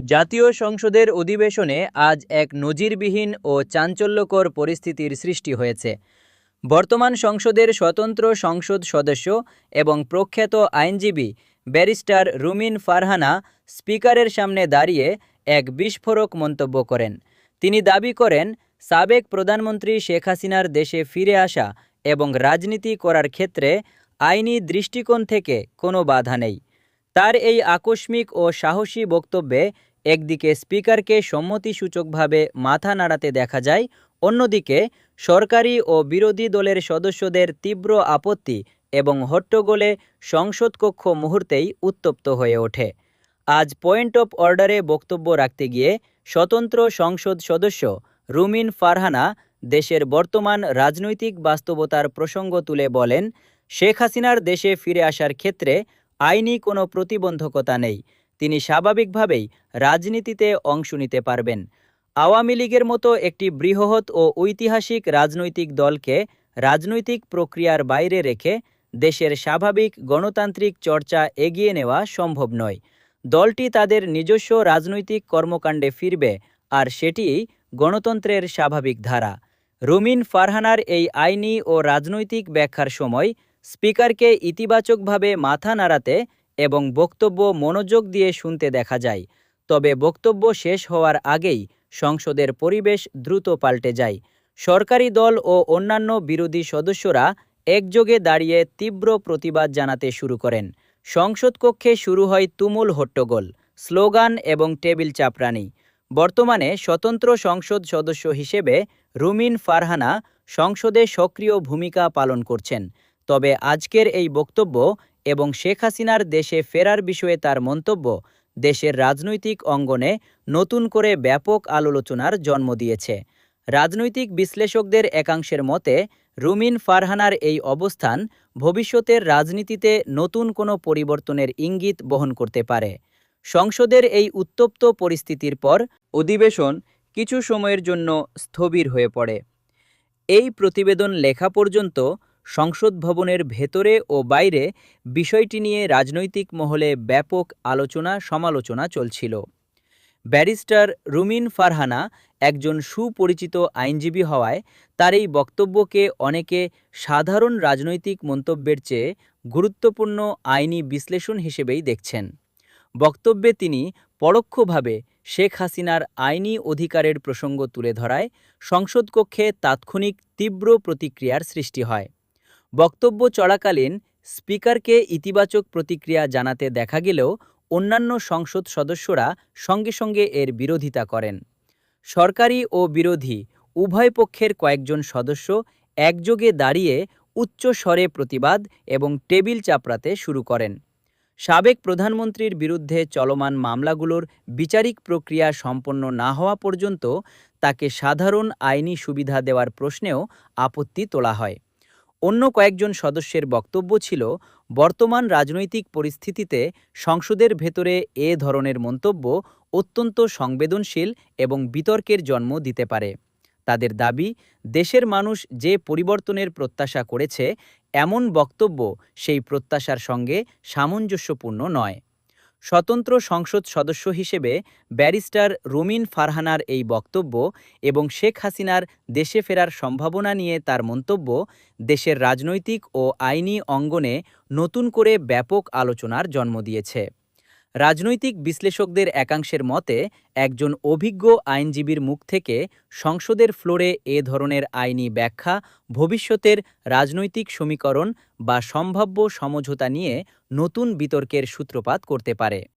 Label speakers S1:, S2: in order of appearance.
S1: জাতীয় সংসদের অধিবেশনে আজ এক নজিরবিহীন ও চাঞ্চল্যকর পরিস্থিতির সৃষ্টি হয়েছে। বর্তমান সংসদের স্বতন্ত্র সংসদ সদস্য এবং প্রখ্যাত আইনজীবী ব্যারিস্টার রুমিন ফারহানা স্পিকারের সামনে দাঁড়িয়ে এক বিস্ফোরক মন্তব্য করেন। তিনি দাবি করেন, সাবেক প্রধানমন্ত্রী শেখ হাসিনার দেশে ফিরে আসা এবং রাজনীতি করার ক্ষেত্রে আইনি দৃষ্টিকোণ থেকে কোনো বাধা নেই। তার এই আকস্মিক ও সাহসী বক্তব্যে একদিকে স্পিকারকে সম্মতিসূচকভাবে মাথা নাড়াতে দেখা যায়, অন্যদিকে সরকারি ও বিরোধী দলের সদস্যদের তীব্র আপত্তি এবং হট্টগোলে সংসদ কক্ষ মুহূর্তেই উত্তপ্ত হয়ে ওঠে। আজ পয়েন্ট অফ অর্ডারে বক্তব্য রাখতে গিয়ে স্বতন্ত্র সংসদ সদস্য রুমিন ফারহানা দেশের বর্তমান রাজনৈতিক বাস্তবতার প্রসঙ্গ তুলে বলেন, শেখ হাসিনার দেশে ফিরে আসার ক্ষেত্রে আইনি কোনো প্রতিবন্ধকতা নেই। তিনি স্বাভাবিকভাবেই রাজনীতিতে অংশ নিতে পারবেন। আওয়ামী লীগের মতো একটি বৃহৎ ও ঐতিহাসিক রাজনৈতিক দলকে রাজনৈতিক প্রক্রিয়ার বাইরে রেখে দেশের স্বাভাবিক গণতান্ত্রিক চর্চা এগিয়ে নেওয়া সম্ভব নয়। দলটি তাদের নিজস্ব রাজনৈতিক কর্মকাণ্ডে ফিরবে, আর সেটিই গণতন্ত্রের স্বাভাবিক ধারা। রুমিন ফারহানার এই আইনি ও রাজনৈতিক ব্যাখ্যার সময় স্পিকারকে ইতিবাচকভাবে মাথা নাড়াতে এবং বক্তব্য মনোযোগ দিয়ে শুনতে দেখা যায়। তবে বক্তব্য শেষ হওয়ার আগেই সংসদের পরিবেশ দ্রুত পাল্টে যায়। সরকারি দল ও অন্যান্য বিরোধী সদস্যরা একযোগে দাঁড়িয়ে তীব্র প্রতিবাদ জানাতে শুরু করেন। সংসদ কক্ষে শুরু হয় তুমুল হট্টগোল, স্লোগান এবং টেবিল চাপরানি। বর্তমানে স্বতন্ত্র সংসদ সদস্য হিসেবে রুমিন ফারহানা সংসদে সক্রিয় ভূমিকা পালন করছেন। তবে আজকের এই বক্তব্য এবং শেখ হাসিনার দেশে ফেরার বিষয়ে তার মন্তব্য দেশের রাজনৈতিক অঙ্গনে নতুন করে ব্যাপক আলোচনার জন্ম দিয়েছে। রাজনৈতিক বিশ্লেষকদের একাংশের মতে, রুমিন ফারহানার এই অবস্থান ভবিষ্যতের রাজনীতিতে নতুন কোনো পরিবর্তনের ইঙ্গিত বহন করতে পারে। সংসদের এই উত্তপ্ত পরিস্থিতির পর অধিবেশন কিছু সময়ের জন্য স্থবির হয়ে পড়ে। এই প্রতিবেদন লেখা পর্যন্ত সংসদ ভবনের ভেতরে ও বাইরে বিষয়টি নিয়ে রাজনৈতিক মহলে ব্যাপক সমালোচনা চলছিল। ব্যারিস্টার রুমিন ফারহানা একজন সুপরিচিত আইনজীবী হওয়ায় তার এই বক্তব্যকে অনেকে সাধারণ রাজনৈতিক মন্তব্যের চেয়ে গুরুত্বপূর্ণ আইনি বিশ্লেষণ হিসেবেই দেখছেন। বক্তব্যে তিনি পরোক্ষভাবে শেখ হাসিনার আইনি অধিকারের প্রসঙ্গ তুলে ধরায় সংসদ কক্ষে তাৎক্ষণিক তীব্র প্রতিক্রিয়ার সৃষ্টি হয়। বক্তব্য চলাকালীন স্পিকারকে ইতিবাচক প্রতিক্রিয়া জানাতে দেখা গেলেও অন্যান্য সংসদ সদস্যরা সঙ্গে সঙ্গে এর বিরোধিতা করেন। সরকারি ও বিরোধী উভয় পক্ষের কয়েকজন সদস্য একযোগে দাঁড়িয়ে উচ্চ স্বরে প্রতিবাদ এবং টেবিল চাপড়াতে শুরু করেন। সাবেক প্রধানমন্ত্রীর বিরুদ্ধে চলমান মামলাগুলোর বিচারিক প্রক্রিয়া সম্পন্ন না হওয়া পর্যন্ত তাকে সাধারণ আইনি সুবিধা দেওয়ার প্রশ্নেও আপত্তি তোলা হয়। অন্য কয়েকজন সদস্যের বক্তব্য ছিল, বর্তমান রাজনৈতিক পরিস্থিতিতে সংসদের ভেতরে এ ধরনের মন্তব্য অত্যন্ত সংবেদনশীল এবং বিতর্কের জন্ম দিতে পারে। তাদের দাবি, দেশের মানুষ যে পরিবর্তনের প্রত্যাশা করেছে, এমন বক্তব্য সেই প্রত্যাশার সঙ্গে সামঞ্জস্যপূর্ণ নয়। স্বতন্ত্র সংসদ সদস্য হিসেবে ব্যারিস্টার রুমিন ফারহানার এই বক্তব্য এবং শেখ হাসিনার দেশে ফেরার সম্ভাবনা নিয়ে তার মন্তব্য দেশের রাজনৈতিক ও আইনি অঙ্গনে নতুন করে ব্যাপক আলোচনার জন্ম দিয়েছে। রাজনৈতিক বিশ্লেষকদের একাংশের মতে, একজন অভিজ্ঞ আইনজীবীর মুখ থেকে সংসদের ফ্লোরে এ ধরনের আইনি ব্যাখ্যা ভবিষ্যতের রাজনৈতিক সমীকরণ বা সম্ভাব্য সমঝোতা নিয়ে নতুন বিতর্কের সূত্রপাত করতে পারে।